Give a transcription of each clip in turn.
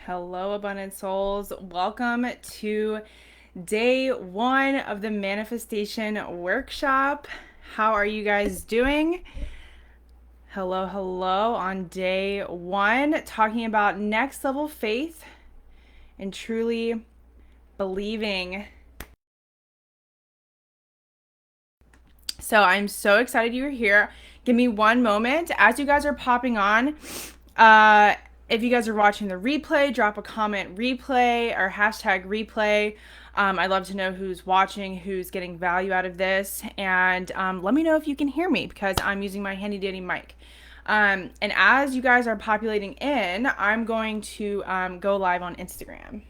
Hello, abundant souls. Welcome to day one of the manifestation workshop. How are you guys doing? Hello, hello. On day one, talking about next level faith and truly believing. So I'm so excited you're here. Give me one moment as you guys are popping on. If you guys are watching the replay, drop a comment replay or hashtag replay. I'd love to know who's watching, who's getting value out of this. And let me know if you can hear me because I'm using my handy dandy mic. And as you guys are populating in, I'm going to go live on Instagram.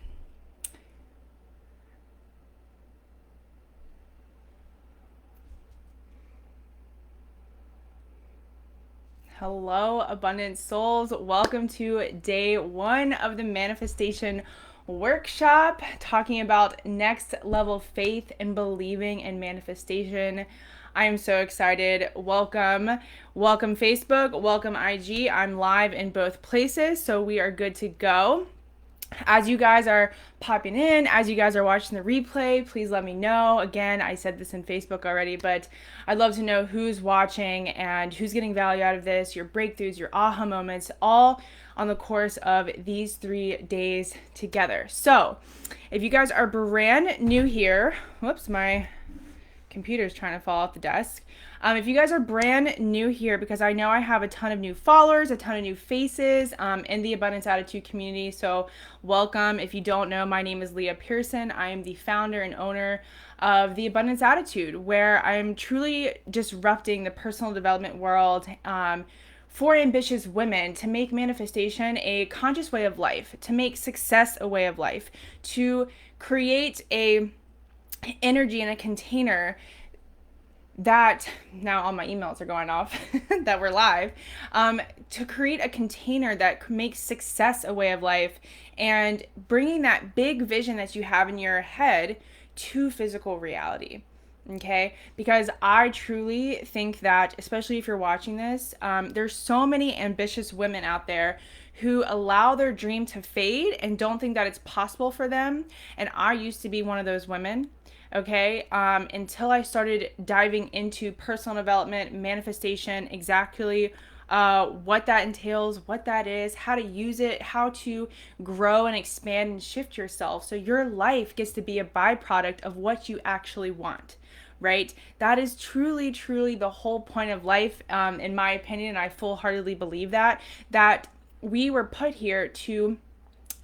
Hello, abundant souls. Welcome to day one of the manifestation workshop, talking about next level faith and believing in manifestation. I am so excited. Welcome Facebook, welcome IG. I'm live in both places, so we are good to go. As you guys are popping in, as you guys are watching the replay, please let me know. Again, I said this in Facebook already, but I'd love to know who's watching and who's getting value out of this, your breakthroughs, your aha moments, all on the course of these 3 days together. So if you guys are brand new here, whoops, my computer's trying to fall off the desk. If you guys are brand new here, because I know I have a ton of new followers, a ton of new faces in the Abundance Attitude community, so welcome. If you don't know, my name is Leah Pearson. I am the founder and owner of the Abundance Attitude, where I'm truly disrupting the personal development world for ambitious women to make manifestation a conscious way of life, to make success a way of life, to create a energy in a container that now all my emails are going off that we're live, to create a container that makes success a way of life and bringing that big vision that you have in your head to physical reality. Okay, because I truly think that, especially if you're watching this, there's so many ambitious women out there who allow their dream to fade and don't think that it's possible for them. And I used to be one of those women. Okay, until I started diving into personal development, manifestation, exactly what that entails, what that is, how to use it, how to grow and expand and shift yourself so your life gets to be a byproduct of what you actually want. Right? That is truly, truly the whole point of life, in my opinion. And I full-heartedly believe that we were put here to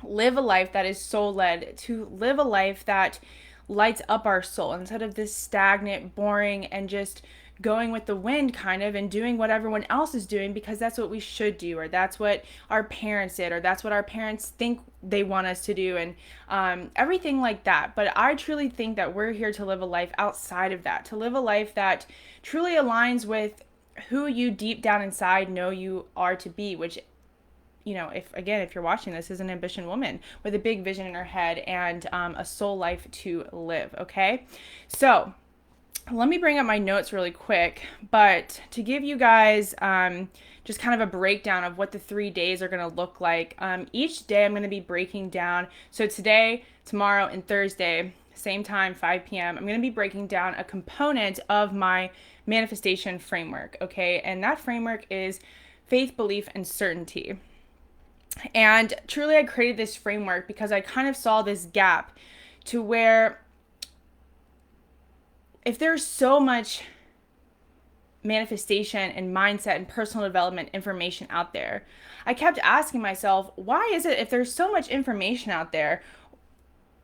live a life that is soul-led, to live a life that lights up our soul instead of this stagnant, boring, and just going with the wind kind of and doing what everyone else is doing because that's what we should do, or that's what our parents did, or that's what our parents think they want us to do, and everything like that. But I truly think that we're here to live a life outside of that, to live a life that truly aligns with who you deep down inside know you are to be, which, you know, if you're watching this, is an ambition woman with a big vision in her head and a soul life to live. Okay, so let me bring up my notes really quick, but to give you guys just kind of a breakdown of what the 3 days are going to look like. Each day I'm going to be breaking down. So today, tomorrow, and Thursday, same time, 5 p.m., I'm going to be breaking down a component of my manifestation framework. Okay, and that framework is faith, belief, and certainty. And truly, I created this framework because I kind of saw this gap to where if there's so much manifestation and mindset and personal development information out there, I kept asking myself, why is it, if there's so much information out there,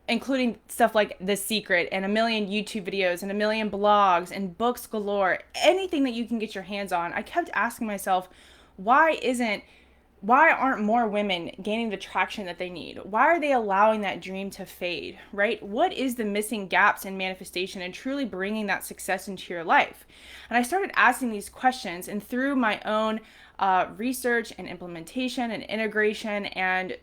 including stuff like The Secret and a million YouTube videos and a million blogs and books galore, anything that you can get your hands on, I kept asking myself, why aren't more women gaining the traction that they need? Why are they allowing that dream to fade, right? What is the missing gaps in manifestation and truly bringing that success into your life? And I started asking these questions, and through my own research and implementation and integration and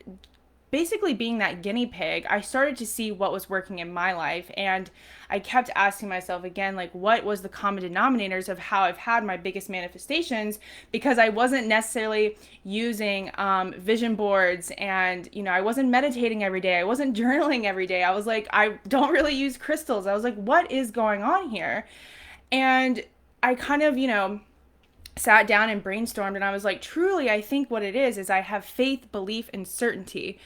basically being that guinea pig, I started to see what was working in my life. And I kept asking myself again, like, what was the common denominators of how I've had my biggest manifestations? Because I wasn't necessarily using vision boards, and, I wasn't meditating every day. I wasn't journaling every day. I was like, I don't really use crystals. I was like, what is going on here? And I kind of, sat down and brainstormed, and I was like, truly, I think what it is I have faith, belief, and certainty.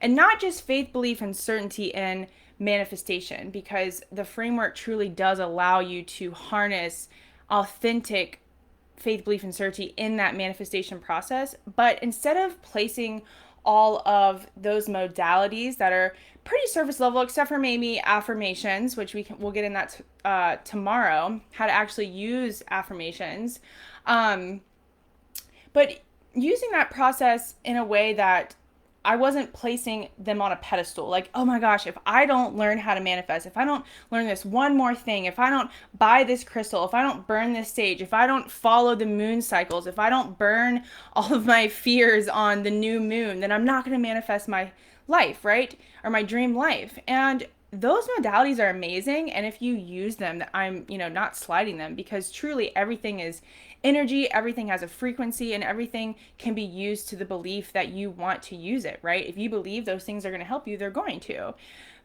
And not just faith, belief, and certainty in manifestation, because the framework truly does allow you to harness authentic faith, belief, and certainty in that manifestation process. But instead of placing all of those modalities that are pretty surface level, except for maybe affirmations, which we'll get in that tomorrow, how to actually use affirmations. But using that process in a way that I wasn't placing them on a pedestal. Like, oh my gosh, if I don't learn how to manifest, if I don't learn this one more thing, if I don't buy this crystal, if I don't burn this sage, if I don't follow the moon cycles, if I don't burn all of my fears on the new moon, then I'm not going to manifest my life, right? Or my dream life. And those modalities are amazing. And if you use them, I'm, not slighting them, because truly everything is energy, everything has a frequency, and everything can be used to the belief that you want to use it, right? If you believe those things are going to help you, they're going to.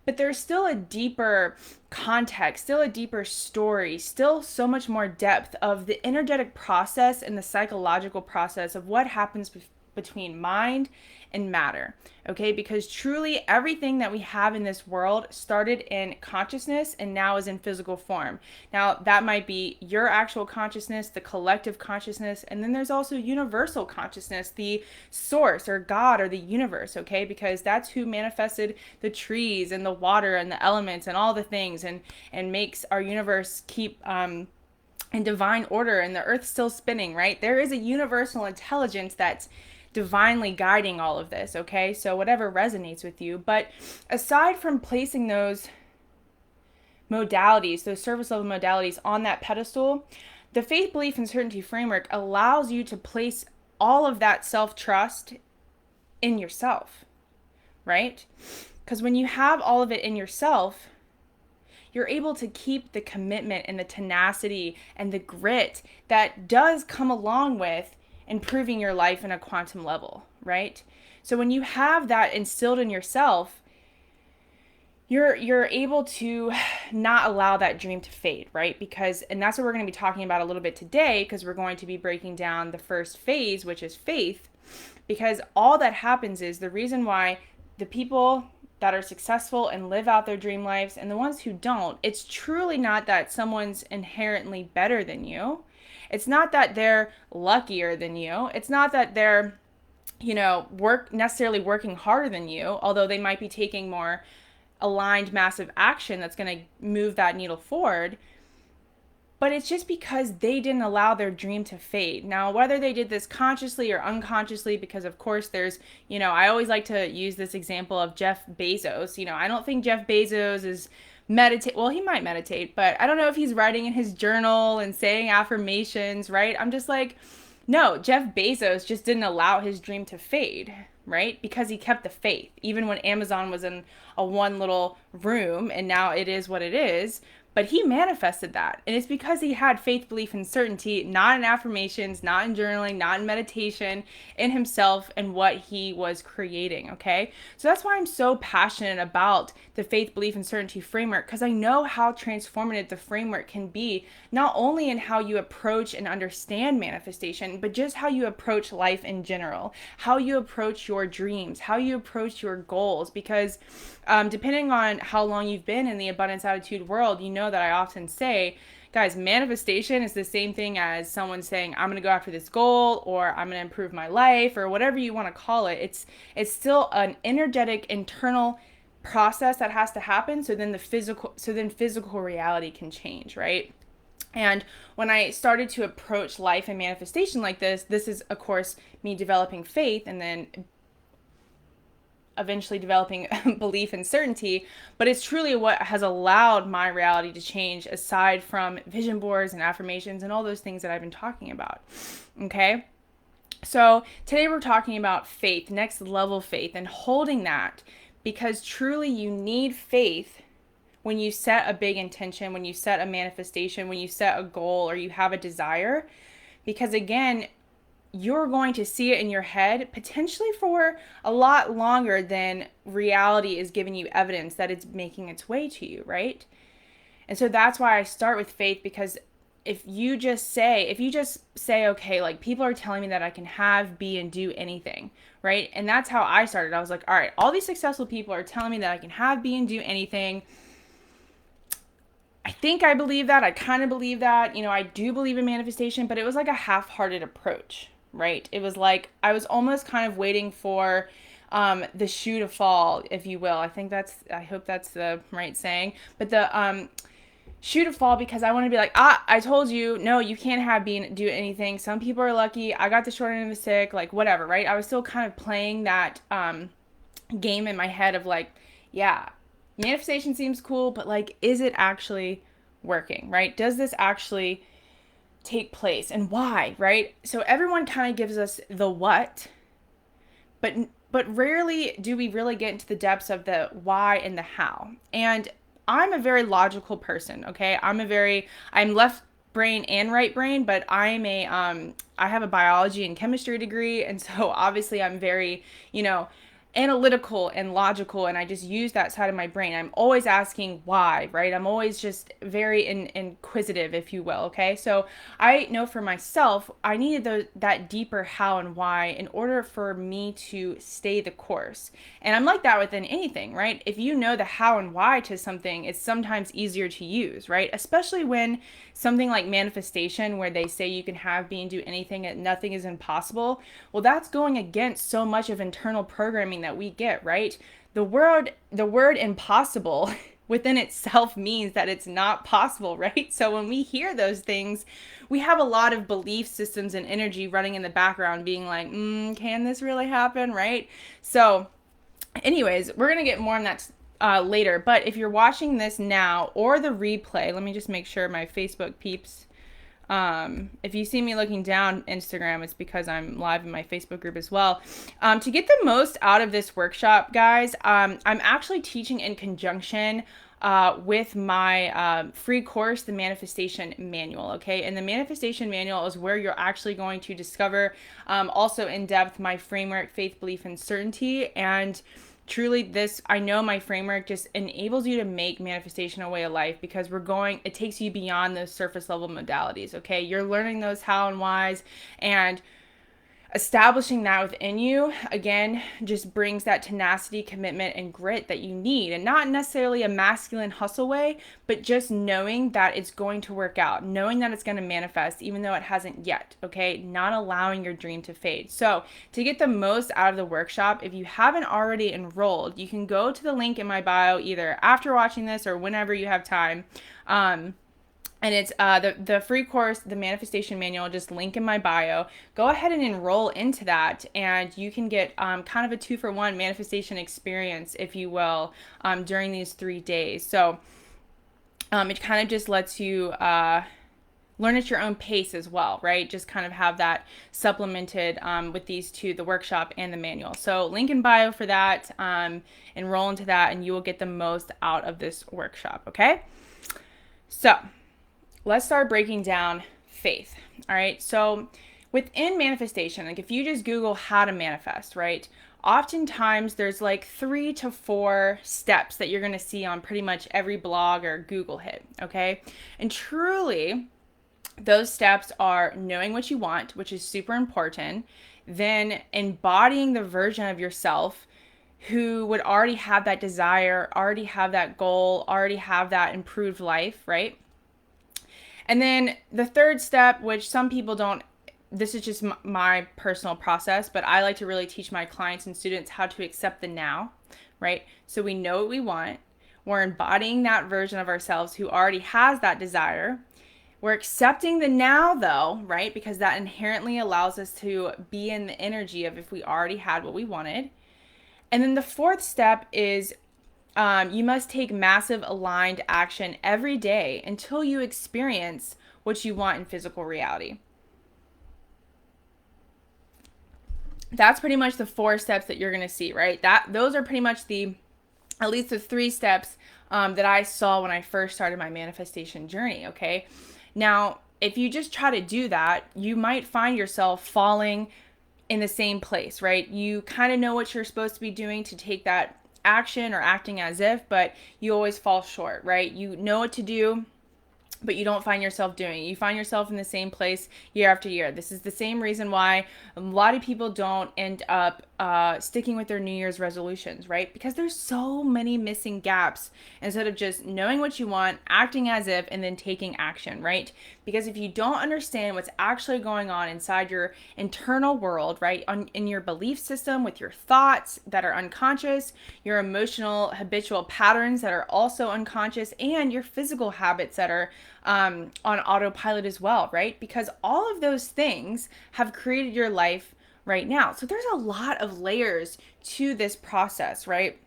But there's still a deeper context, still a deeper story, still so much more depth of the energetic process and the psychological process of what happens between mind and matter, okay? Because truly everything that we have in this world started in consciousness and now is in physical form. Now, that might be your actual consciousness, the collective consciousness, and then there's also universal consciousness, the source or God or the universe, okay? Because that's who manifested the trees and the water and the elements and all the things, and makes our universe keep in divine order, and the earth's still spinning, right? There is a universal intelligence that's divinely guiding all of this, okay? So whatever resonates with you. But aside from placing those modalities, those surface level modalities on that pedestal, the faith, belief, and certainty framework allows you to place all of that self-trust in yourself, right? Because when you have all of it in yourself, you're able to keep the commitment and the tenacity and the grit that does come along with improving your life in a quantum level, right? So when you have that instilled in yourself, you're able to not allow that dream to fade, right? And that's what we're going to be talking about a little bit today, because we're going to be breaking down the first phase, which is faith. Because all that happens is the reason why the people that are successful and live out their dream lives and the ones who don't, it's truly not that someone's inherently better than you. It's not that they're luckier than you. It's not that they're, necessarily working harder than you, although they might be taking more aligned massive action that's going to move that needle forward. But it's just because they didn't allow their dream to fade. Now, whether they did this consciously or unconsciously, because of course there's, I always like to use this example of Jeff Bezos. I don't think Jeff Bezos is meditate. Well, he might meditate, but I don't know if he's writing in his journal and saying affirmations, right? I'm just like, no, Jeff Bezos just didn't allow his dream to fade, right? Because he kept the faith, even when Amazon was in a one little room, and now it is what it is. But he manifested that. And it's because he had faith, belief, and certainty, not in affirmations, not in journaling, not in meditation, in himself and what he was creating, okay? So that's why I'm so passionate about the faith, belief, and certainty framework, because I know how transformative the framework can be, not only in how you approach and understand manifestation, but just how you approach life in general, how you approach your dreams, how you approach your goals. Because depending on how long you've been in the abundance attitude world, that I often say, guys, manifestation is the same thing as someone saying, I'm going to go after this goal, or I'm going to improve my life, or whatever you want to call it. It's still an energetic internal process that has to happen. So then physical reality can change, right? And when I started to approach life and manifestation like this is, of course, me developing faith, and then eventually developing belief and certainty. But it's truly what has allowed my reality to change, aside from vision boards and affirmations and all those things that I've been talking about. Okay. So today we're talking about faith, next level faith, and holding that, because truly you need faith when you set a big intention, when you set a manifestation, when you set a goal or you have a desire. Because again, you're going to see it in your head potentially for a lot longer than reality is giving you evidence that it's making its way to you, right? And so that's why I start with faith, because if you just say, okay, like people are telling me that I can have, be, and do anything, right? And that's how I started. I was like, all right, all these successful people are telling me that I can have, be, and do anything. I think I believe that. I kind of believe that. I do believe in manifestation, but it was like a half-hearted approach, right? It was like I was almost kind of waiting for the shoe to fall, if you will. I hope that's the right saying. But the shoe to fall, because I want to be like, I told you, no, you can't have do anything. Some people are lucky. I got the short end of the stick, like whatever, right? I was still kind of playing that game in my head of like, yeah, manifestation seems cool, but like, is it actually working, right? Does this actually take place, and why, right? So everyone kind of gives us the what, but rarely do we really get into the depths of the why and the how. And I'm a very logical person, okay? I'm left brain and right brain, but I have a biology and chemistry degree, and so obviously I'm very, analytical and logical, and I just use that side of my brain. I'm always asking why, right? I'm always just very inquisitive, if you will, okay? So I know for myself, I needed that deeper how and why in order for me to stay the course. And I'm like that within anything, right? If you know the how and why to something, it's sometimes easier to use, right? Especially when something like manifestation, where they say you can have, be, and do anything and nothing is impossible. Well, that's going against so much of internal programming that we get, right? The word impossible within itself means that it's not possible, right? So when we hear those things, we have a lot of belief systems and energy running in the background being like, can this really happen, right? So anyways, we're going to get more on that later. But if you're watching this now or the replay, let me just make sure my Facebook peeps. If you see me looking down Instagram, it's because I'm live in my Facebook group as well. To get the most out of this workshop, guys, I'm actually teaching in conjunction with my free course, the Manifestation Manual, okay? And the Manifestation Manual is where you're actually going to discover also in depth my framework, faith, belief, and certainty. And truly, I know my framework just enables you to make manifestation a way of life, because it takes you beyond those surface level modalities, okay? You're learning those how and whys, and establishing that within you, again, just brings that tenacity, commitment, and grit that you need. And not necessarily a masculine hustle way, but just knowing that it's going to work out, knowing that it's going to manifest, even though it hasn't yet, okay? Not allowing your dream to fade. So to get the most out of the workshop, if you haven't already enrolled, you can go to the link in my bio either after watching this or whenever you have time. And it's the free course, the Manifestation Manual, just link in my bio. Go ahead and enroll into that, and you can get kind of a 2-for-1 manifestation experience, if you will, during these 3 days. So it kind of just lets you learn at your own pace as well, right? Just kind of have that supplemented with these two, the workshop and the manual. So link in bio for that. Enroll into that, and you will get the most out of this workshop, okay? So let's start breaking down faith. All right. So within manifestation, like if you just Google how to manifest, right? Oftentimes there's like 3 to 4 steps that you're going to see on pretty much every blog or Google hit. Okay. And truly, those steps are knowing what you want, which is super important. Then embodying the version of yourself who would already have that desire, already have that goal, already have that improved life, right? And then the third step, which some people don't, this is just my personal process, but I like to really teach my clients and students how to accept the now, right? So we know what we want. We're embodying that version of ourselves who already has that desire. We're accepting the now, though, right? Because that inherently allows us to be in the energy of if we already had what we wanted. And then the fourth step is you must take massive aligned action every day until you experience what you want in physical reality. That's pretty much the 4 steps that you're going to see, right? Those are pretty much at least the 3 steps that I saw when I first started my manifestation journey. Okay. Now, if you just try to do that, you might find yourself falling in the same place, right? You kind of know what you're supposed to be doing to take that action or acting as if, but you always fall short, right? You know what to do, but you don't find yourself doing it. You find yourself in the same place year after year. This is the same reason why a lot of people don't end up sticking with their New Year's resolutions, right? Because there's so many missing gaps instead of just knowing what you want, acting as if, and then taking action, right? Because if you don't understand what's actually going on inside your internal world, right, in your belief system, with your thoughts that are unconscious, your emotional habitual patterns that are also unconscious, and your physical habits that are on autopilot as well, right? Because all of those things have created your life right now. So there's a lot of layers to this process, right?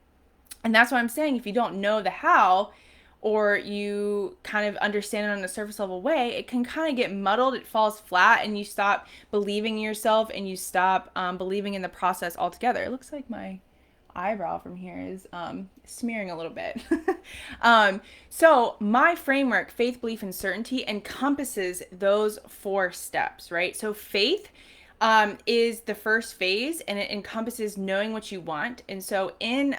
And that's what I'm saying. If you don't know the how, or you kind of understand it on a surface level way, it can kind of get muddled. It falls flat, and you stop believing in yourself, and you stop believing in the process altogether. It looks like my eyebrow from here is smearing a little bit. So my framework, faith, belief, and certainty, encompasses those 4 steps, right? So faith is the first phase, and it encompasses knowing what you want. And so in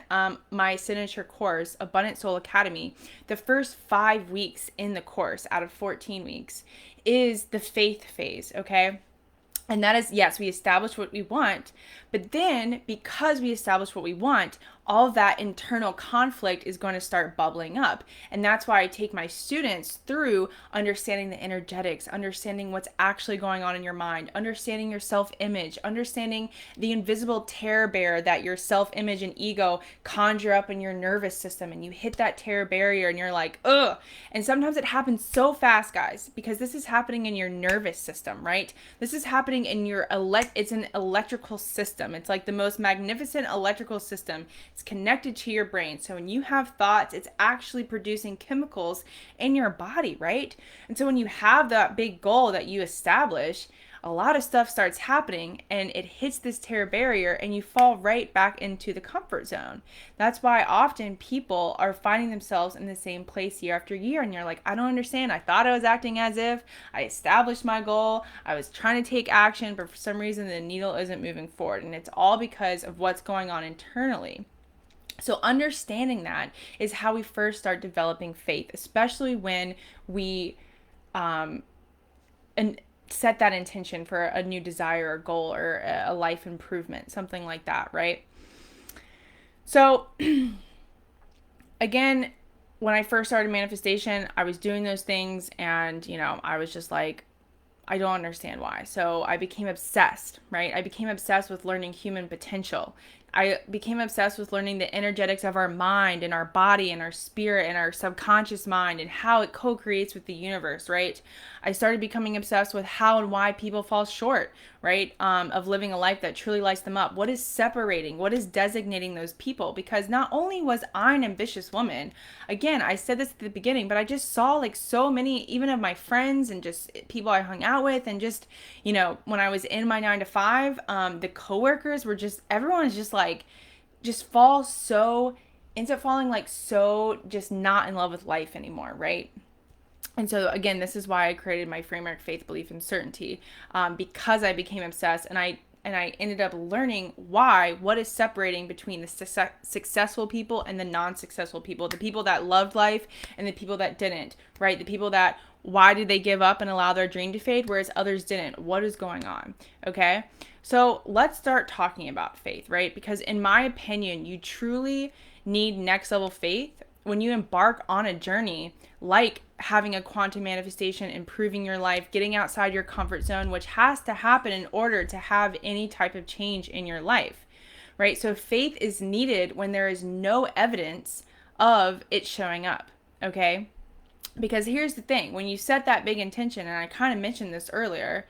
my signature course, Abundant Soul Academy, the first 5 weeks in the course out of 14 weeks is the faith phase, okay? And that is, yes, we establish what we want, but then because we establish what we want, all of that internal conflict is going to start bubbling up. And that's why I take my students through understanding the energetics, understanding what's actually going on in your mind, understanding your self-image, understanding the invisible terror bear that your self-image and ego conjure up in your nervous system. And you hit that terror barrier and you're like, ugh. And sometimes it happens so fast, guys, because this is happening in your nervous system, right? This is happening in your it's an electrical system. It's like the most magnificent electrical system. It's connected to your brain. So when you have thoughts, it's actually producing chemicals in your body, right? And so when you have that big goal that you establish, a lot of stuff starts happening and it hits this terror barrier and you fall right back into the comfort zone. That's why often people are finding themselves in the same place year after year, and you're like, I don't understand. I thought I was acting as if, I established my goal, I was trying to take action, but for some reason the needle isn't moving forward, and it's all because of what's going on internally. So understanding that is how we first start developing faith, especially when we and set that intention for a new desire or goal or a life improvement, something like that, right? So again, when I first started manifestation, I was doing those things and, I was just like, I don't understand why. So I became obsessed, right? I became obsessed with learning human potential. I became obsessed with learning the energetics of our mind and our body and our spirit and our subconscious mind and how it co-creates with the universe, right? I started becoming obsessed with how and why people fall short, right? Of living a life that truly lights them up. What is separating? What is designating those people? Because not only was I an ambitious woman, again, I said this at the beginning, but I just saw like so many, even of my friends and just people I hung out with, and just, when I was in my 9 to 5, the coworkers were just, everyone is just like, ends up falling like so just not in love with life anymore, right? And so again, this is why I created my framework, faith, belief, and certainty, because I became obsessed, and I ended up learning what is separating between the successful people and the non-successful people, the people that loved life and the people that didn't, right? The people that, why did they give up and allow their dream to fade, whereas others didn't? What is going on? Okay. So let's start talking about faith, right? Because in my opinion, you truly need next level faith when you embark on a journey like having a quantum manifestation, improving your life, getting outside your comfort zone, which has to happen in order to have any type of change in your life, right? So faith is needed when there is no evidence of it showing up, okay? Because here's the thing, when you set that big intention, and I kind of mentioned this earlier,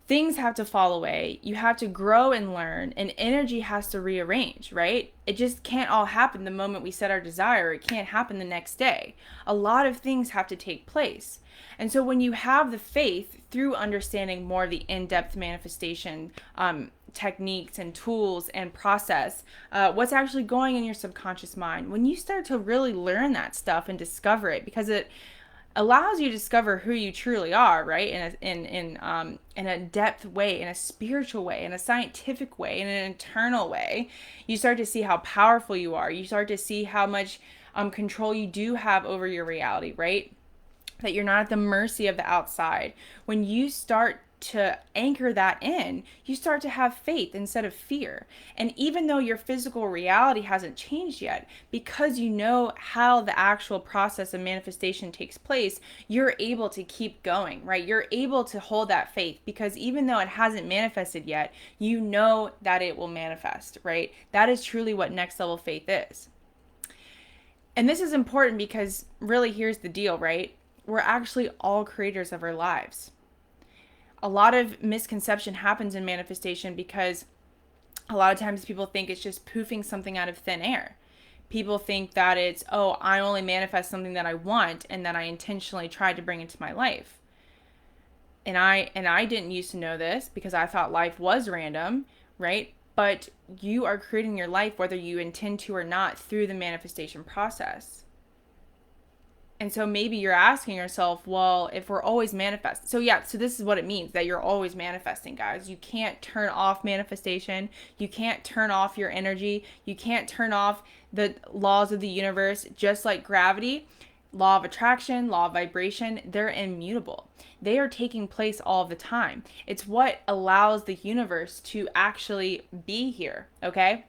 things have to fall away. You have to grow and learn, and energy has to rearrange, right? It just can't all happen the moment we set our desire. It can't happen the next day. A lot of things have to take place. And so when you have the faith through understanding more of the in-depth manifestation techniques and tools and process, what's actually going in your subconscious mind. When you start to really learn that stuff and discover it, because it allows you to discover who you truly are, right? In a depth way, in a spiritual way, in a scientific way, in an internal way, you start to see how powerful you are. You start to see how much control you do have over your reality, right? That you're not at the mercy of the outside. When you start to anchor that in, you start to have faith instead of fear. And even though your physical reality hasn't changed yet, because you know how the actual process of manifestation takes place, you're able to keep going, right? You're able to hold that faith because even though it hasn't manifested yet, you know that it will manifest, right? That is truly what next level faith is. And this is important because really here's the deal, right? We're actually all creators of our lives. A lot of misconception happens in manifestation because a lot of times people think it's just poofing something out of thin air. People think that it's, oh, I only manifest something that I want and that I intentionally tried to bring into my life. And I didn't used to know this because I thought life was random, right? But you are creating your life whether you intend to or not through the manifestation process. And so maybe you're asking yourself, well, if we're always manifesting. So this is what it means, that you're always manifesting, guys. You can't turn off manifestation. You can't turn off your energy. You can't turn off the laws of the universe. Just like gravity, law of attraction, law of vibration, they're immutable. They are taking place all the time. It's what allows the universe to actually be here, okay?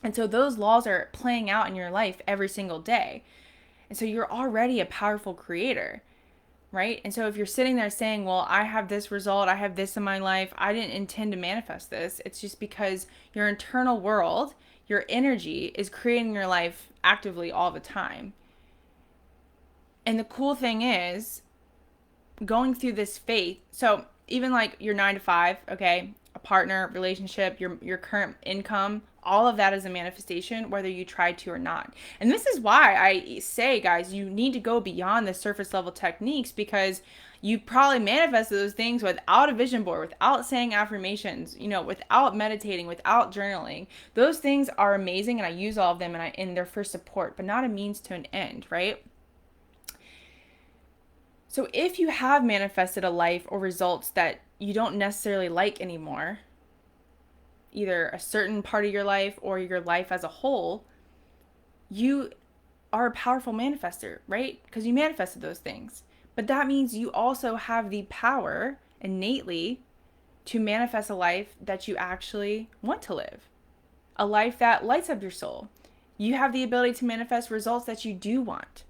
And so those laws are playing out in your life every single day. And so you're already a powerful creator, right? And so if you're sitting there saying, well, I have this result, I have this in my life, I didn't intend to manifest this. It's just because your internal world, your energy is creating your life actively all the time. And the cool thing is going through this faith. So even like your 9 to 5, okay, a partner, relationship, your current income, all of that is a manifestation, whether you tried to or not. And this is why I say, guys, you need to go beyond the surface level techniques because you probably manifested those things without a vision board, without saying affirmations, without meditating, without journaling. Those things are amazing, and I use all of them and they're for support, but not a means to an end, right? So if you have manifested a life or results that you don't necessarily like anymore, either a certain part of your life or your life as a whole, you are a powerful manifester, right? Because you manifested those things. But that means you also have the power innately to manifest a life that you actually want to live, a life that lights up your soul. You have the ability to manifest results that you do want.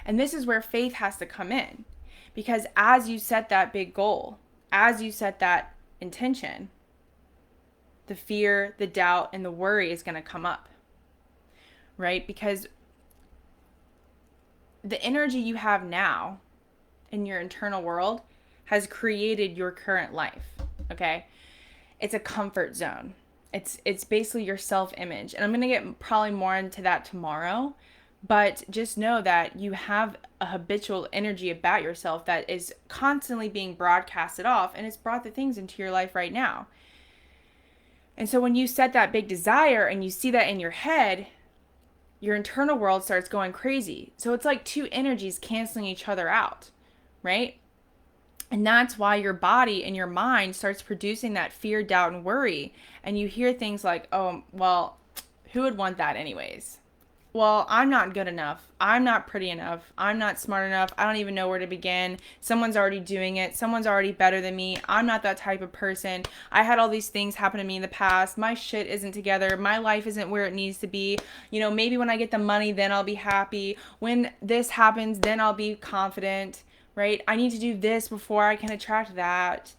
And this is where faith has to come in, because as you set that big goal, as you set that intention, the fear, the doubt, and the worry is going to come up, right? Because the energy you have now in your internal world has created your current life, okay? It's a comfort zone. It's basically your self-image. And I'm going to get probably more into that tomorrow. But just know that you have a habitual energy about yourself that is constantly being broadcasted off, and it's brought the things into your life right now. And so when you set that big desire and you see that in your head, your internal world starts going crazy. So it's like two energies canceling each other out, right? And that's why your body and your mind starts producing that fear, doubt, and worry. And you hear things like, oh, well, who would want that anyways? Well, I'm not good enough. I'm not pretty enough. I'm not smart enough. I don't even know where to begin. Someone's already doing it. Someone's already better than me. I'm not that type of person. I had all these things happen to me in the past. My shit isn't together. My life isn't where it needs to be. Maybe when I get the money, then I'll be happy. When this happens, then I'll be confident, right? I need to do this before I can attract that.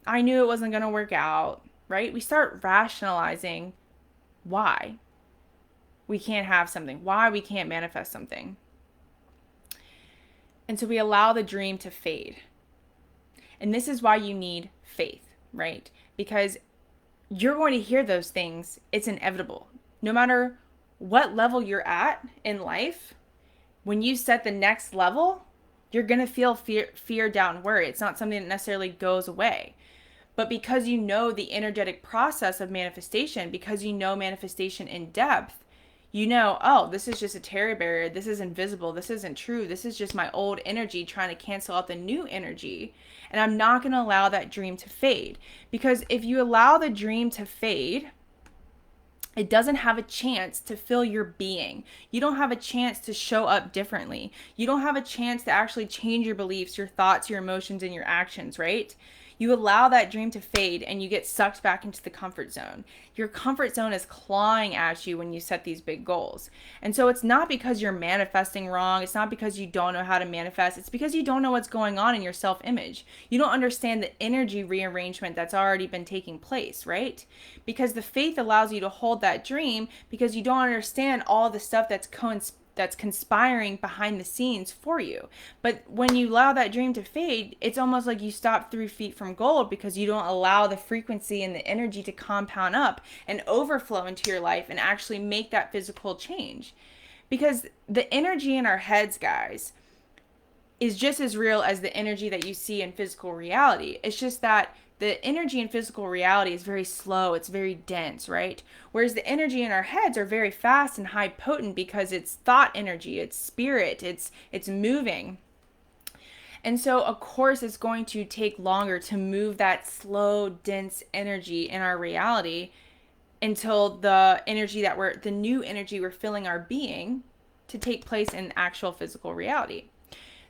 I knew it wasn't going to work out, right? We start rationalizing why we can't have something, why we can't manifest something. And so we allow the dream to fade. And this is why you need faith, right? Because you're going to hear those things. It's inevitable. No matter what level you're at in life, when you set the next level, you're going to feel fear, doubt, and worry. It's not something that necessarily goes away. But because you know the energetic process of manifestation, because you know manifestation in depth, you know, oh, this is just a terror barrier. This is invisible. This isn't true. This is just my old energy trying to cancel out the new energy. And I'm not going to allow that dream to fade. Because if you allow the dream to fade, it doesn't have a chance to fill your being. You don't have a chance to show up differently. You don't have a chance to actually change your beliefs, your thoughts, your emotions, and your actions, right? You allow that dream to fade and you get sucked back into the comfort zone. Your comfort zone is clawing at you when you set these big goals. And so it's not because you're manifesting wrong. It's not because you don't know how to manifest. It's because you don't know what's going on in your self-image. You don't understand the energy rearrangement that's already been taking place, right? Because the faith allows you to hold that dream because you don't understand all the stuff that's conspiring behind the scenes for you. But when you allow that dream to fade, it's almost like you stop 3 feet from gold because you don't allow the frequency and the energy to compound up and overflow into your life and actually make that physical change. Because the energy in our heads, guys, is just as real as the energy that you see in physical reality. It's just that the energy in physical reality is very slow, it's very dense, right? Whereas the energy in our heads are very fast and high potent because it's thought energy, it's spirit, it's moving. And so of course it's going to take longer to move that slow, dense energy in our reality until the new energy we're filling our being to take place in actual physical reality.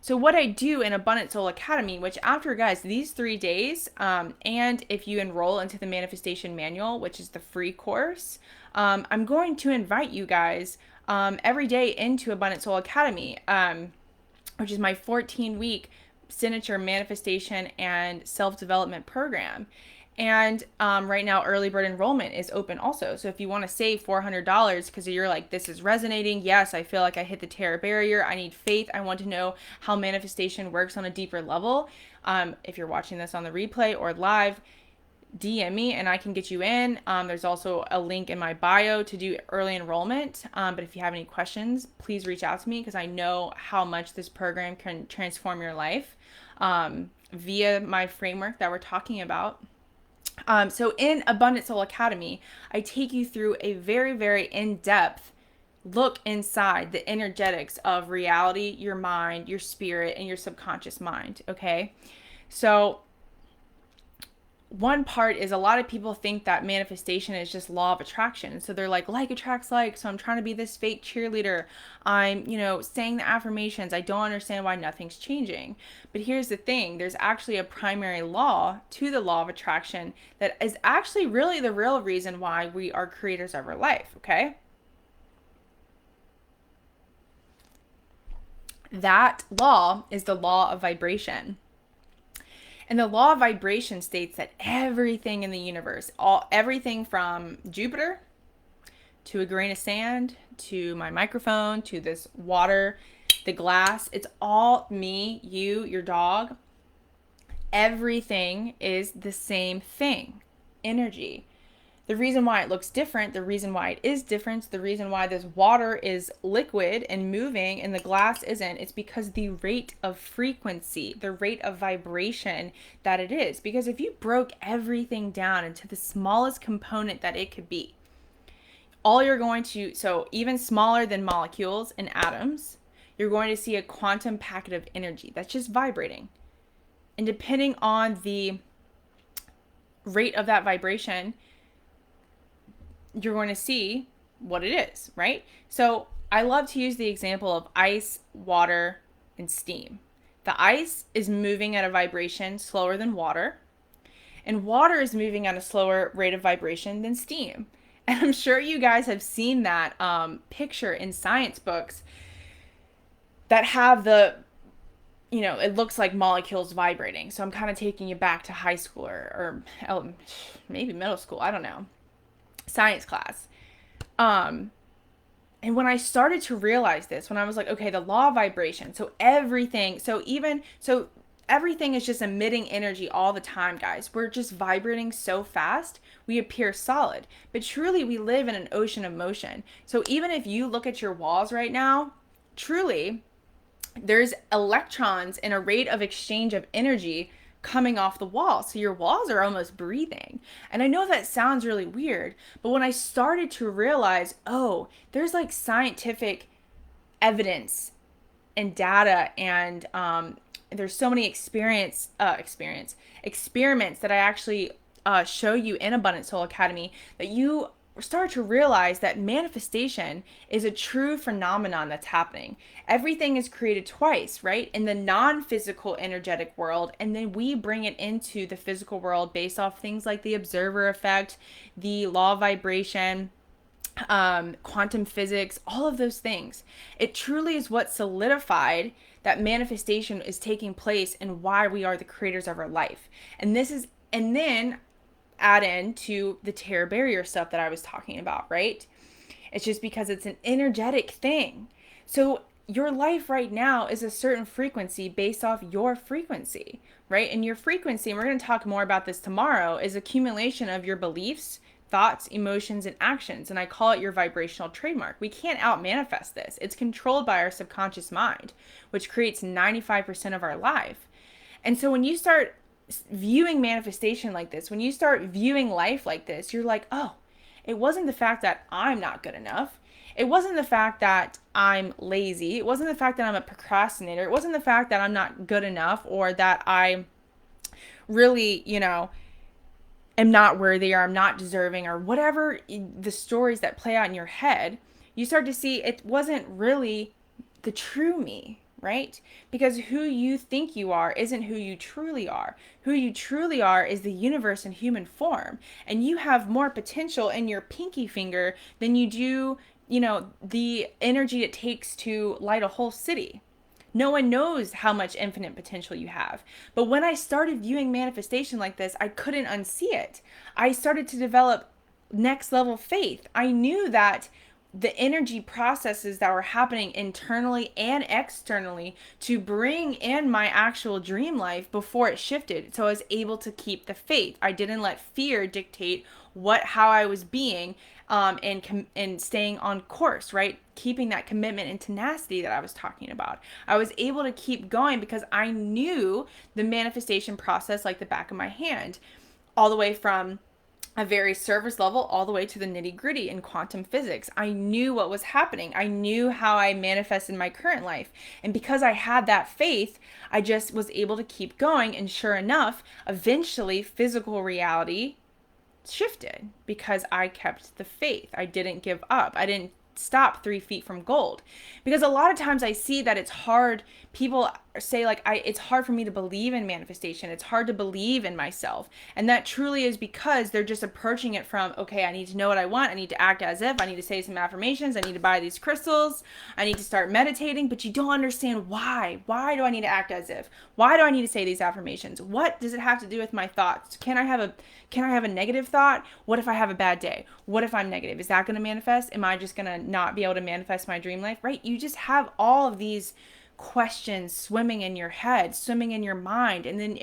So what I do in Abundant Soul Academy, which after, guys, these 3 days, and if you enroll into the Manifestation Manual, which is the free course, I'm going to invite you guys every day into Abundant Soul Academy, which is my 14-week signature manifestation and self-development program. And right now, early bird enrollment is open also. So if you want to save $400 because you're like, this is resonating. Yes, I feel like I hit the terror barrier. I need faith. I want to know how manifestation works on a deeper level. If you're watching this on the replay or live, DM me and I can get you in. There's also a link in my bio to do early enrollment. But if you have any questions, please reach out to me because I know how much this program can transform your life via my framework that we're talking about. So in Abundant Soul Academy, I take you through a very, very in-depth look inside the energetics of reality, your mind, your spirit, and your subconscious mind, okay? So one part is a lot of people think that manifestation is just law of attraction. So they're like attracts like, so I'm trying to be this fake cheerleader. I'm, saying the affirmations. I don't understand why nothing's changing. But here's the thing. There's actually a primary law to the law of attraction that is actually really the real reason why we are creators of our life, okay? That law is the law of vibration. And the law of vibration states that everything in the universe, everything from Jupiter to a grain of sand, to my microphone, to this water, the glass, it's all me, you, your dog. Everything is the same thing, energy. The reason why it looks different, the reason why it is different, the reason why this water is liquid and moving and the glass isn't, it's because the rate of frequency, the rate of vibration that it is. Because if you broke everything down into the smallest component that it could be, so even smaller than molecules and atoms, you're going to see a quantum packet of energy that's just vibrating. And depending on the rate of that vibration, you're going to see what it is, right? So I love to use the example of ice, water, and steam. The ice is moving at a vibration slower than water, and water is moving at a slower rate of vibration than steam. And I'm sure you guys have seen that picture in science books that have it looks like molecules vibrating. So I'm kind of taking you back to high school or maybe middle school, I don't know. Science class. And when I started to realize this, when I was like, okay, the law of vibration, everything is just emitting energy all the time, guys. We're just vibrating so fast, we appear solid. But truly, we live in an ocean of motion. So even if you look at your walls right now, truly, there's electrons in a rate of exchange of energy coming off the wall. So your walls are almost breathing. And I know that sounds really weird, but when I started to realize, oh, there's like scientific evidence and data, and there's so many experiments that I actually show you in Abundant Soul Academy, that you start to realize that manifestation is a true phenomenon that's happening. Everything is created twice, right? In the non-physical energetic world, and then we bring it into the physical world based off things like the observer effect, the law of vibration, quantum physics, all of those things. It truly is what solidified that manifestation is taking place and why we are the creators of our life. And then add in to the terror barrier stuff that I was talking about, right? It's just because it's an energetic thing. So your life right now is a certain frequency based off your frequency, right? And your frequency, and we're going to talk more about this tomorrow, is accumulation of your beliefs, thoughts, emotions, and actions. And I call it your vibrational trademark. We can't out manifest this. It's controlled by our subconscious mind, which creates 95% of our life. And so when you start viewing manifestation like this, when you start viewing life like this, you're like, oh, it wasn't the fact that I'm not good enough. It wasn't the fact that I'm lazy. It wasn't the fact that I'm a procrastinator. It wasn't the fact that I'm not good enough, or that I really, am not worthy, or I'm not deserving, or whatever the stories that play out in your head. You start to see it wasn't really the true me, right? Because who you think you are isn't who you truly are. Who you truly are is the universe in human form. And you have more potential in your pinky finger than you do, the energy it takes to light a whole city. No one knows how much infinite potential you have. But when I started viewing manifestation like this, I couldn't unsee it. I started to develop next level faith. I knew that the energy processes that were happening internally and externally to bring in my actual dream life before it shifted. So I was able to keep the faith. I didn't let fear dictate how I was being, and staying on course, right? Keeping that commitment and tenacity that I was talking about. I was able to keep going because I knew the manifestation process like the back of my hand, all the way from a very surface level all the way to the nitty gritty in quantum physics. I knew what was happening. I knew how I manifested my current life. And because I had that faith, I just was able to keep going. And sure enough, eventually physical reality shifted because I kept the faith. I didn't give up. I didn't stop 3 feet from gold. Because a lot of times I see that it's hard. People say like, it's hard for me to believe in manifestation. It's hard to believe in myself. And that truly is because they're just approaching it from, okay, I need to know what I want. I need to act as if. I need to say some affirmations. I need to buy these crystals. I need to start meditating. But you don't understand why. Why do I need to act as if? Why do I need to say these affirmations? What does it have to do with my thoughts? Can I have a negative thought? What if I have a bad day? What if I'm negative? Is that going to manifest? Am I just going to not be able to manifest my dream life? Right? You just have all of these questions swimming in your head, swimming in your mind, and then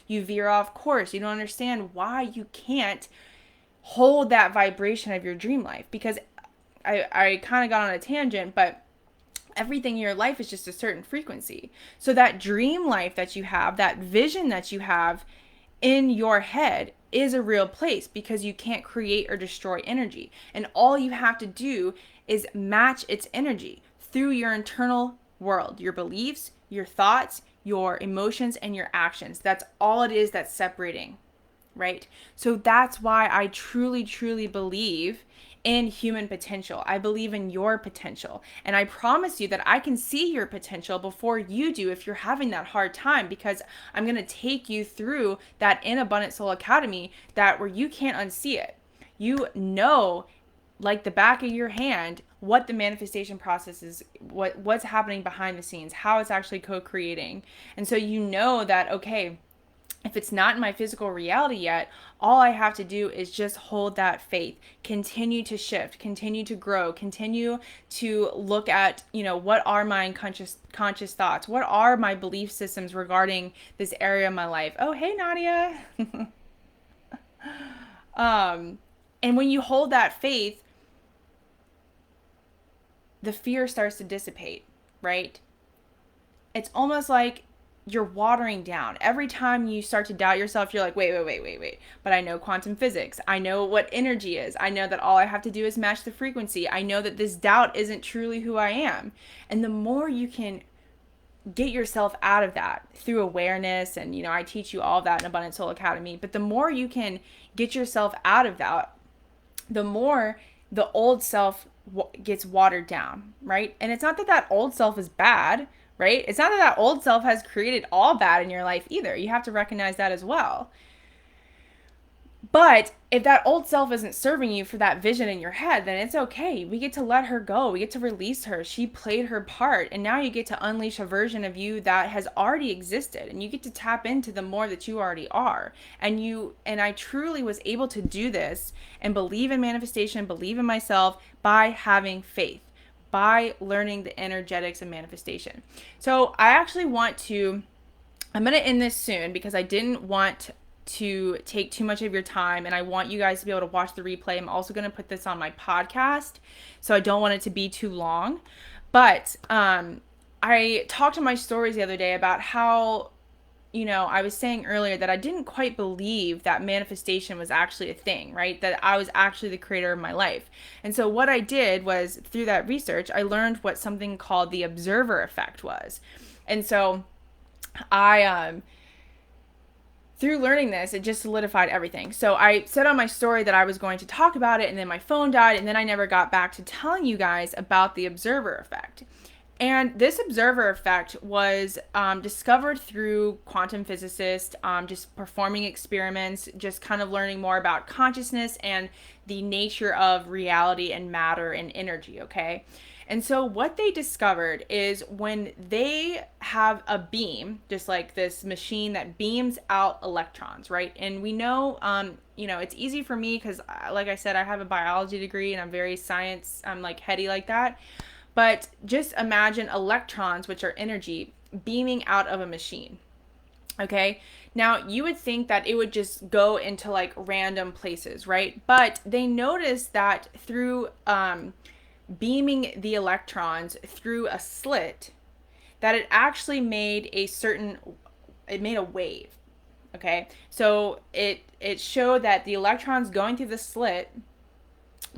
you veer off course. You don't understand why you can't hold that vibration of your dream life. Because I kind of got on a tangent, but everything in your life is just a certain frequency. So that dream life that you have, that vision that you have in your head, is a real place, because you can't create or destroy energy. And all you have to do is match its energy through your internal world, your beliefs, your thoughts, your emotions, and your actions. That's all it is that's separating, right? So that's why I truly, truly believe in human potential. I believe in your potential. And I promise you that I can see your potential before you do if you're having that hard time, because I'm going to take you through that in Abundant Soul Academy, that where you can't unsee it. You know, like the back of your hand, what the manifestation process is, what's happening behind the scenes, how it's actually co-creating. And so you know that, okay, if it's not in my physical reality yet, all I have to do is just hold that faith, continue to shift, continue to grow, continue to look at, what are my unconscious thoughts? What are my belief systems regarding this area of my life? Oh, hey, Nadia. And when you hold that faith, the fear starts to dissipate, right? It's almost like you're watering down. Every time you start to doubt yourself, you're like, wait. But I know quantum physics. I know what energy is. I know that all I have to do is match the frequency. I know that this doubt isn't truly who I am. And the more you can get yourself out of that through awareness, and I teach you all of that in Abundant Soul Academy, but the more you can get yourself out of that, the more the old self gets watered down, right? And it's not that that old self is bad, right? It's not that that old self has created all bad in your life either. You have to recognize that as well. But if that old self isn't serving you for that vision in your head, then it's okay. We get to let her go. We get to release her. She played her part. And now you get to unleash a version of you that has already existed. And you get to tap into the more that you already are. And I truly was able to do this and believe in manifestation, believe in myself by having faith, by learning the energetics of manifestation. So I'm going to end this soon because I didn't want to take too much of your time, and I want you guys to be able to watch the replay. I'm also going to put this on my podcast, so I don't want it to be too long. But I talked in my stories the other day about how, I was saying earlier that I didn't quite believe that manifestation was actually a thing, right? That I was actually the creator of my life. And so what I did was, through that research, I learned what something called the observer effect was. And so through learning this, it just solidified everything. So I said on my story that I was going to talk about it, and then my phone died, and then I never got back to telling you guys about the observer effect. And this observer effect was discovered through quantum physicists, just performing experiments, just kind of learning more about consciousness and the nature of reality and matter and energy, okay? And so what they discovered is when they have a beam, just like this machine that beams out electrons, right? And we know, it's easy for me because, like I said, I have a biology degree and I'm very science, I'm like heady like that. But just imagine electrons, which are energy, beaming out of a machine. Okay. Now you would think that it would just go into like random places, right? But they noticed that through, beaming the electrons through a slit, that it actually made a wave. Okay, so it showed that the electrons going through the slit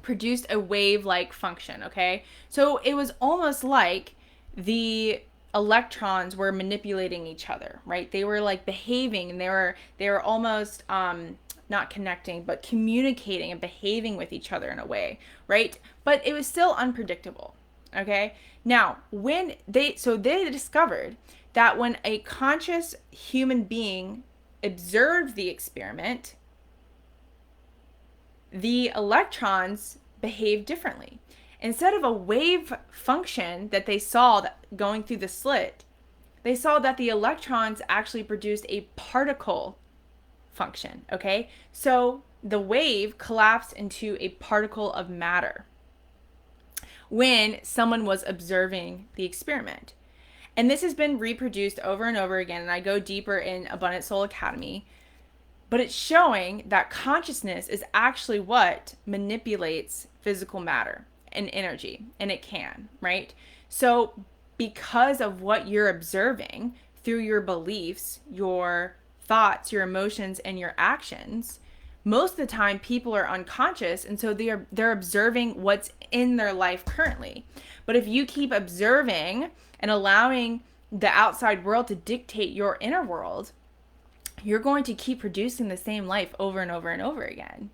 produced a wave-like function. Okay, so it was almost like the electrons were manipulating each other, right? They were like behaving, and they were almost not connecting, but communicating and behaving with each other in a way, right? But it was still unpredictable, okay? Now, they discovered that when a conscious human being observed the experiment, the electrons behaved differently. Instead of a wave function that they saw going through the slit, they saw that the electrons actually produced a particle function, okay? So the wave collapsed into a particle of matter when someone was observing the experiment. And this has been reproduced over and over again, and I go deeper in Abundant Soul Academy, but it's showing that consciousness is actually what manipulates physical matter and energy, and it can, right? So because of what you're observing through your beliefs, your thoughts, your emotions, and your actions, most of the time people are unconscious, and so they're observing what's in their life currently. But if you keep observing and allowing the outside world to dictate your inner world, you're going to keep producing the same life over and over and over again.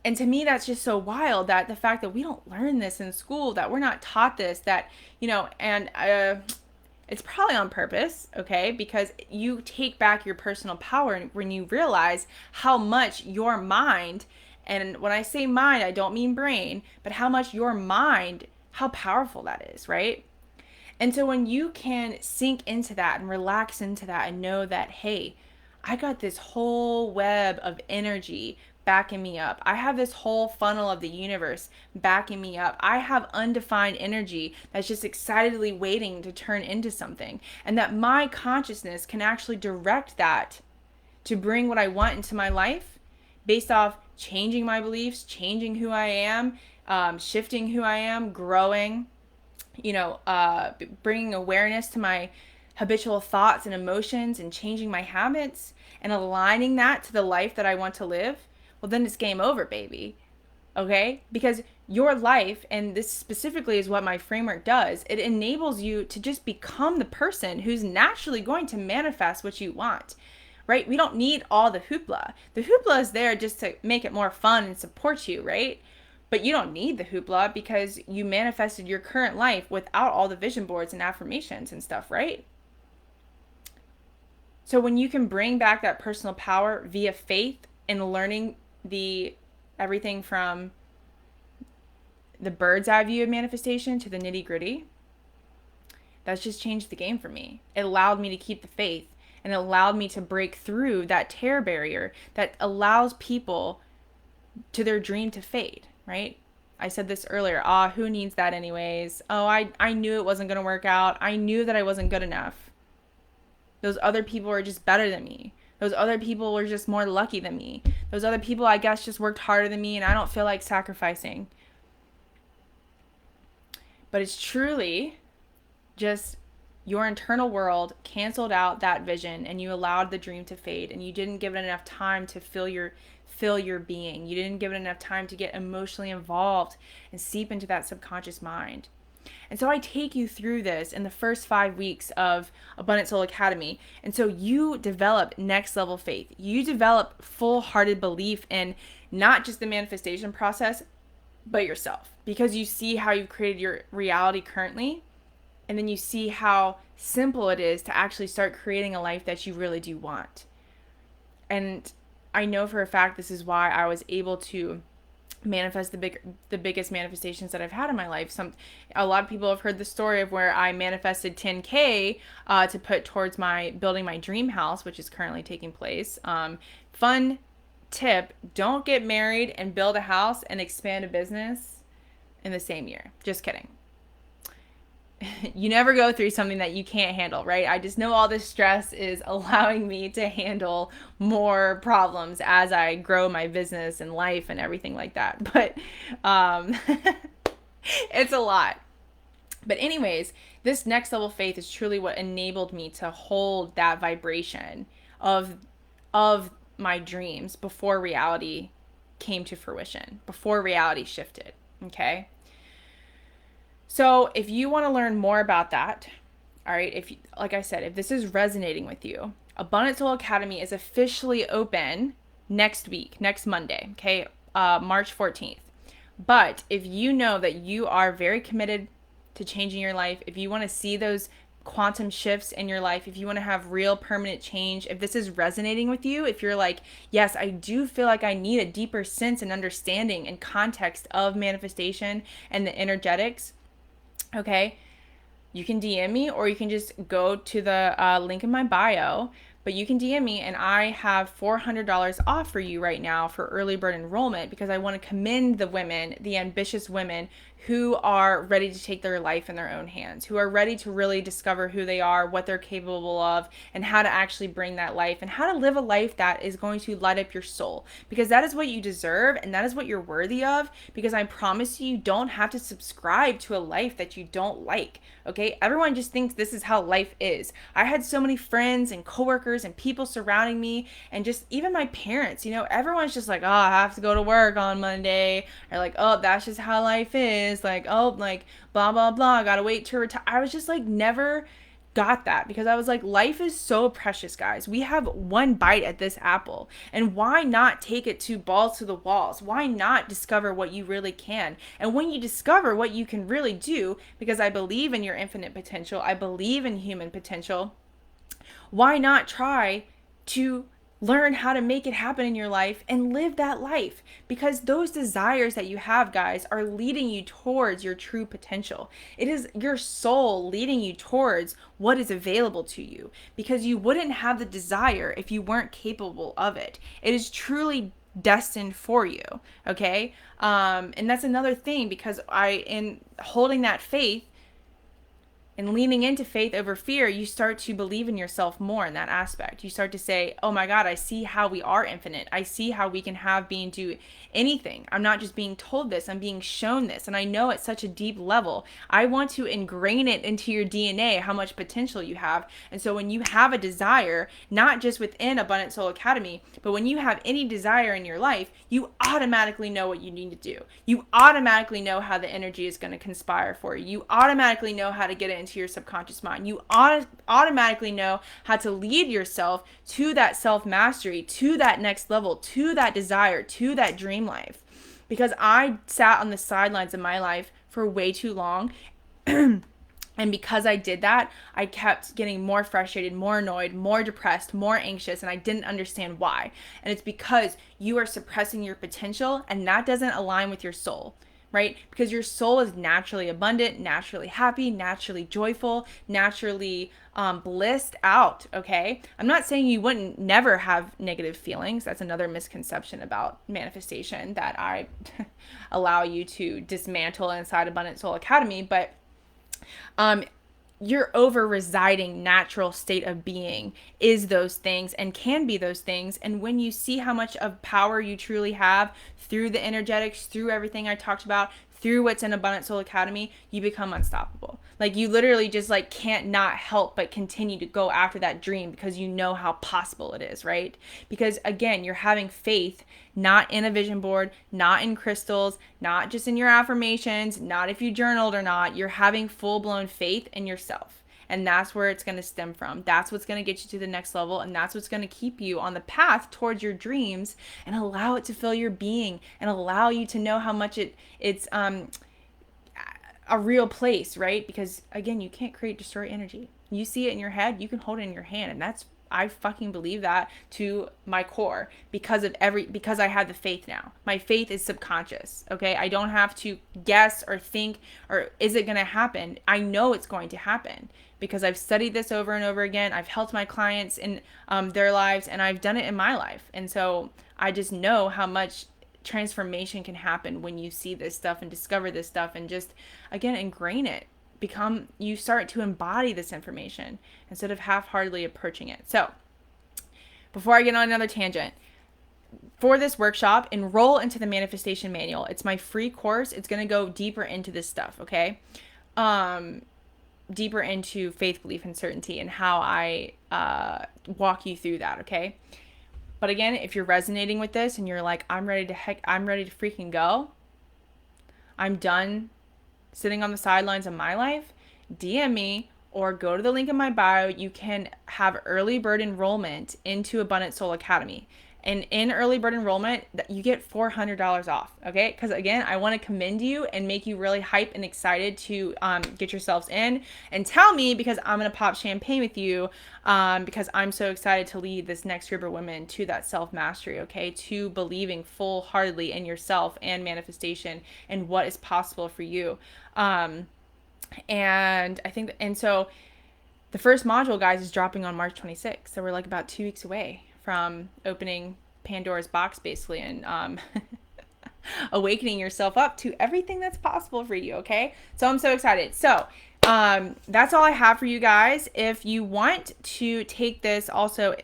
And to me, that's just so wild, that the fact that we don't learn this in school, that we're not taught this, that, it's probably on purpose, okay? Because you take back your personal power when you realize how much your mind, and when I say mind, I don't mean brain, but how much your mind, how powerful that is, right? And so when you can sink into that and relax into that and know that, hey, I got this whole web of energy backing me up. I have this whole funnel of the universe backing me up. I have undefined energy that's just excitedly waiting to turn into something. And that my consciousness can actually direct that to bring what I want into my life based off changing my beliefs, changing who I am, shifting who I am, growing, bringing awareness to my habitual thoughts and emotions and changing my habits and aligning that to the life that I want to live, well, then it's game over, baby. Okay? Because your life, and this specifically is what my framework does, it enables you to just become the person who's naturally going to manifest what you want. Right? We don't need all the hoopla. The hoopla is there just to make it more fun and support you, right? But you don't need the hoopla because you manifested your current life without all the vision boards and affirmations and stuff, right? So when you can bring back that personal power via faith and learning the everything from the bird's eye view of manifestation to the nitty gritty, that's just changed the game for me. It allowed me to keep the faith, and it allowed me to break through that terror barrier that allows people to their dream to fade, right? I said this earlier. Who needs that anyways? I knew it wasn't going to work out. I knew that I wasn't good enough. Those other people are just better than me. Those other people were just more lucky than me. Those other people, I guess, just worked harder than me, and I don't feel like sacrificing. But it's truly just your internal world canceled out that vision, and you allowed the dream to fade, and you didn't give it enough time to fill your being. You didn't give it enough time to get emotionally involved and seep into that subconscious mind. And so I take you through this in the first 5 weeks of Abundant Soul Academy. And so you develop next level faith. You develop full-hearted belief in not just the manifestation process, but yourself. Because you see how you've created your reality currently, and then you see how simple it is to actually start creating a life that you really do want. And I know for a fact this is why I was able to manifest the biggest manifestations that I've had in my life. A lot of people have heard the story of where I manifested 10K to put towards my building my dream house, which is currently taking place. Fun tip: don't get married and build a house and expand a business in the same year. Just kidding. You never go through something that you can't handle, right? I just know all this stress is allowing me to handle more problems as I grow my business and life and everything like that. But it's a lot. But anyways, this next level faith is truly what enabled me to hold that vibration of my dreams before reality came to fruition, before reality shifted, okay? So if you want to learn more about that, all right, if like I said, if this is resonating with you, Abundant Soul Academy is officially open next week, next Monday, okay, March 14th. But if you know that you are very committed to changing your life, if you want to see those quantum shifts in your life, if you want to have real permanent change, if this is resonating with you, if you're like, yes, I do feel like I need a deeper sense and understanding and context of manifestation and the energetics, okay, you can DM me, or you can just go to the link in my bio. But you can DM me, and I have $400 off for you right now for early bird enrollment, because I want to commend the women, the ambitious women who are ready to take their life in their own hands, who are ready to really discover who they are, what they're capable of, and how to actually bring that life, and how to live a life that is going to light up your soul, because that is what you deserve, and that is what you're worthy of, because I promise you don't have to subscribe to a life that you don't like, okay? Everyone just thinks this is how life is. I had so many friends and coworkers and people surrounding me, and just even my parents, everyone's just like, oh, I have to go to work on Monday, or like, oh, that's just how life is. Like, oh, like, blah, blah, blah, gotta wait to retire. I was just like, never got that, because I was like, life is so precious, guys. We have one bite at this apple, and why not take it to balls to the walls? Why not discover what you really can? And when you discover what you can really do, because I believe in your infinite potential, I believe in human potential, why not try to learn how to make it happen in your life and live that life? Because those desires that you have, guys, are leading you towards your true potential. It is your soul leading you towards what is available to you, because you wouldn't have the desire if you weren't capable of it. It is truly destined for you, okay? And that's another thing, because in holding that faith, And leaning into faith over fear, you start to believe in yourself more in that aspect. You start to say, oh my God, I see how we are infinite. I see how we can have being do anything. I'm not just being told this, I'm being shown this. And I know at such a deep level. I want to ingrain it into your DNA, how much potential you have. And so when you have a desire, not just within Abundant Soul Academy, but when you have any desire in your life, you automatically know what you need to do. You automatically know how the energy is going to conspire for you. You automatically know how to get it into your subconscious mind. You automatically know how to lead yourself to that self-mastery, to that next level, to that desire, to that dream life. Because I sat on the sidelines of my life for way too long. And because I did that, I kept getting more frustrated, more annoyed, more depressed, more anxious, and I didn't understand why. And it's because you are suppressing your potential, and that doesn't align with your soul, right? Because your soul is naturally abundant, naturally happy, naturally joyful, naturally blissed out, okay? I'm not saying you wouldn't never have negative feelings. That's another misconception about manifestation that I allow you to dismantle inside Abundant Soul Academy, but your over residing natural state of being is those things and can be those things. And when you see how much of power you truly have through the energetics, through everything I talked about, through what's in Abundant Soul Academy, you become unstoppable. Like you literally just like can't not help but continue to go after that dream because you know how possible it is, right? Because again, you're having faith not in a vision board, not in crystals, not just in your affirmations, not if you journaled or not. You're having full-blown faith in yourself. And that's where it's going to stem from. That's what's going to get you to the next level. And that's what's going to keep you on the path towards your dreams and allow it to fill your being and allow you to know how much it's a real place, right? Because again, you can't create, destroy energy. You see it in your head, you can hold it in your hand. And that's, I fucking believe that to my core because I have the faith now. My faith is subconscious. Okay. I don't have to guess or think or is it going to happen? I know it's going to happen because I've studied this over and over again. I've helped my clients in their lives and I've done it in my life. And so I just know how much transformation can happen when you see this stuff and discover this stuff and just, again, ingrain it. You start to embody this information instead of half-heartedly approaching it. So before I get on another tangent, for this workshop, enroll into the manifestation manual. It's my free course. It's going to go deeper into this stuff. Okay. Deeper into faith, belief, and certainty and how I walk you through that. Okay. But again, if you're resonating with this and you're like, I'm ready to freaking go. I'm done sitting on the sidelines of my life, DM me or go to the link in my bio. You can have early bird enrollment into Abundant Soul Academy. And in early bird enrollment, you get $400 off, okay? Because again, I want to commend you and make you really hype and excited to get yourselves in and tell me because I'm going to pop champagne with you because I'm so excited to lead this next group of women to that self-mastery, okay? To believing full-heartedly in yourself and manifestation and what is possible for you. And I think, and so the first module, guys, is dropping on March 26th. So we're like about 2 weeks away from opening Pandora's box, basically, and awakening yourself up to everything that's possible for you, okay? So I'm so excited. So that's all I have for you guys. If you want to take this also,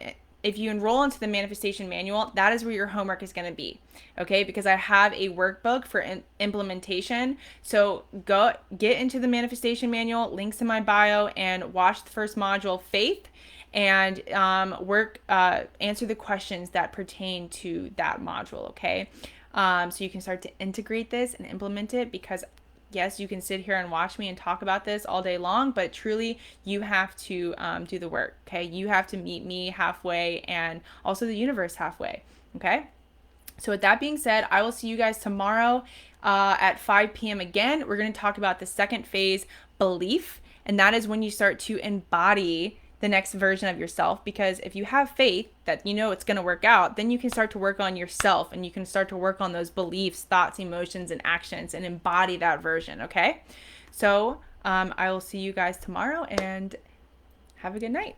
if you enroll into the manifestation manual, that is where your homework is going to be, okay? Because I have a workbook for implementation. So go get into the manifestation manual, links in my bio, and watch the first module, Faith, and answer the questions that pertain to that module, okay? So you can start to integrate this and implement it because yes, you can sit here and watch me and talk about this all day long, but truly you have to do the work, okay? You have to meet me halfway and also the universe halfway, okay? So with that being said, I will see you guys tomorrow at 5 p.m. again. We're going to talk about the second phase, belief, and that is when you start to embody the next version of yourself, because if you have faith that you know it's going to work out, then you can start to work on yourself and you can start to work on those beliefs, thoughts, emotions, and actions and embody that version, okay? So I will see you guys tomorrow and have a good night.